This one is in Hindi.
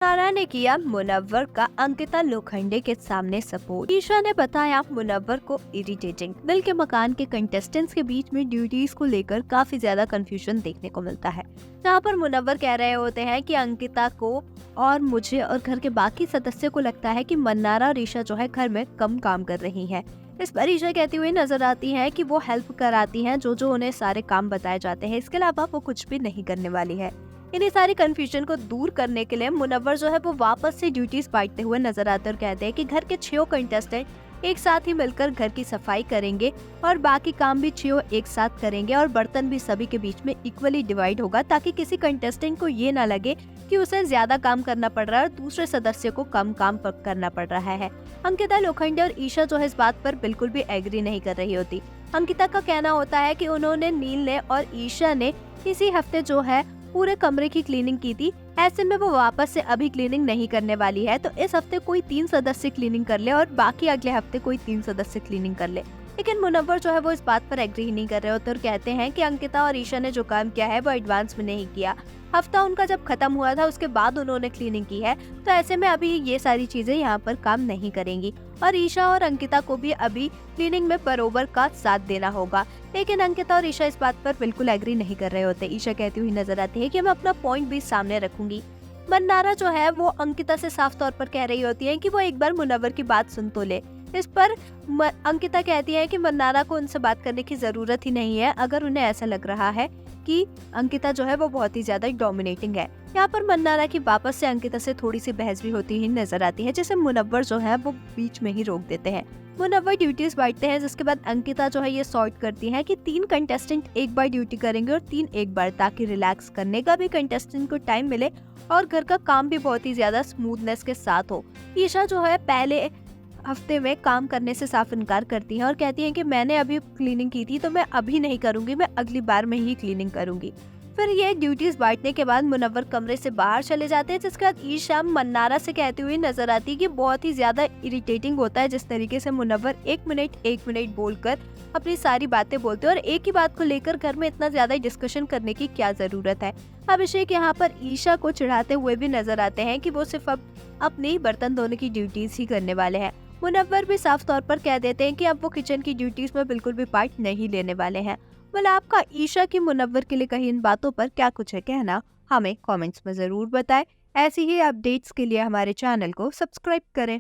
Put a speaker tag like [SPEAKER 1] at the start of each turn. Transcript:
[SPEAKER 1] सारा ने किया मुनव्वर का अंकिता लोखंडे के सामने सपोर्ट। ईशा ने बताया मुनव्वर को इरिटेटिंग। दिल के मकान के कंटेस्टेंट्स के बीच में ड्यूटीज को लेकर काफी ज्यादा कंफ्यूजन देखने को मिलता है, जहां पर मुनव्वर कह रहे होते हैं कि अंकिता को और मुझे और घर के बाकी सदस्यों को लगता है कि मन्नारा और ईशा जो है घर में कम काम कर रही है। इस पर ईशा कहती हुई नजर आती है कि वो हेल्प कराती हैं जो उन्हें सारे काम बताए जाते हैं, इसके अलावा वो कुछ भी नहीं करने वाली है। इन्हीं सारी कंफ्यूजन को दूर करने के लिए मुनव्वर जो है वो वापस से ड्यूटीज बांटते हुए नजर आते और कहते हैं कि घर के 6 कंटेस्टेंट एक साथ ही मिलकर घर की सफाई करेंगे और बाकी काम भी 6 एक साथ करेंगे और बर्तन भी सभी के बीच में इक्वली डिवाइड होगा, ताकि किसी कंटेस्टेंट को ये ना लगे कि उसे ज्यादा काम करना पड़ रहा है और दूसरे सदस्य को कम काम करना पड़ रहा है। अंकिता लोखंडे और ईशा जो है इस बात पर बिल्कुल भी एग्री नहीं कर रही होती। अंकिता का कहना होता है कि उन्होंने, नील ने और ईशा ने इसी हफ्ते जो है पूरे कमरे की क्लीनिंग की थी, ऐसे में वो वापस से अभी क्लीनिंग नहीं करने वाली है, तो इस हफ्ते कोई 3 सदस्य क्लीनिंग कर ले और बाकी अगले हफ्ते कोई 3 सदस्य क्लीनिंग कर ले। लेकिन मुनव्वर जो है वो इस बात पर एग्री ही नहीं कर रहे होते और कहते हैं कि अंकिता और ईशा ने जो काम किया है वो एडवांस में नहीं किया। हफ्ता उनका जब खत्म हुआ था उसके बाद उन्होंने क्लीनिंग की है, तो ऐसे में अभी ये सारी चीजें यहाँ पर काम नहीं करेंगी और ईशा और अंकिता को भी अभी क्लीनिंग में बरोबर का साथ देना होगा। लेकिन अंकिता और ईशा इस बात पर बिल्कुल एग्री नहीं कर रहे होते। ईशा कहती हुई नजर आती है कि मैं अपना पॉइंट भी सामने रखूंगी। मन्नारा जो है वो अंकिता से साफ तौर पर कह रही होती है कि वो एक बार मुनव्वर की बात सुन तो ले। इस पर अंकिता कहती है कि मन्नारा को उनसे बात करने की जरूरत ही नहीं है, अगर उन्हें ऐसा लग रहा है कि अंकिता जो है वो बहुत ही ज्यादा डोमिनेटिंग है। यहाँ पर मन्नारा की वापस से अंकिता से थोड़ी सी बहस भी होती ही नजर आती है, जिसे मुनव्वर जो है वो बीच में ही रोक देते हैं। मुनव्वर ड्यूटीज बांटते हैं, जिसके बाद अंकिता जो है ये सॉर्ट करती है कि 3 कंटेस्टेंट एक बार ड्यूटी करेंगे और 3 एक बार, ताकि रिलैक्स करने का भी कंटेस्टेंट को टाइम मिले और घर का काम भी बहुत ही ज्यादा स्मूथनेस के साथ हो। ईशा जो है पहले हफ्ते में काम करने से साफ इनकार करती हैं और कहती हैं कि मैंने अभी क्लीनिंग की थी तो मैं अभी नहीं करूंगी, मैं अगली बार में ही क्लीनिंग करूंगी। फिर ये ड्यूटीज बांटने के बाद मुनव्वर कमरे से बाहर चले जाते हैं, जिसके बाद ईशा मन्नारा से कहती हुई नजर आती है कि बहुत ही ज्यादा इरिटेटिंग होता है जिस तरीके से मुनव्वर एक मिनट बोलकर अपनी सारी बातें बोलते हैं और एक ही बात को लेकर घर में इतना ज्यादा डिस्कशन करने की क्या जरूरत है। अभिषेक यहाँ पर ईशा को चिढ़ाते हुए भी नजर आते हैं कि वो सिर्फ अब अपनी बर्तन धोने की ड्यूटीज ही करने वाले हैं। मुनव्वर भी साफ तौर पर कह देते हैं कि अब वो किचन की ड्यूटीज में बिल्कुल भी पार्ट नहीं लेने वाले हैं। मतलब आपका ईशा की मुनव्वर के लिए कही इन बातों पर क्या कुछ है कहना, हमें कमेंट्स में जरूर बताएं। ऐसी ही अपडेट्स के लिए हमारे चैनल को सब्सक्राइब करें।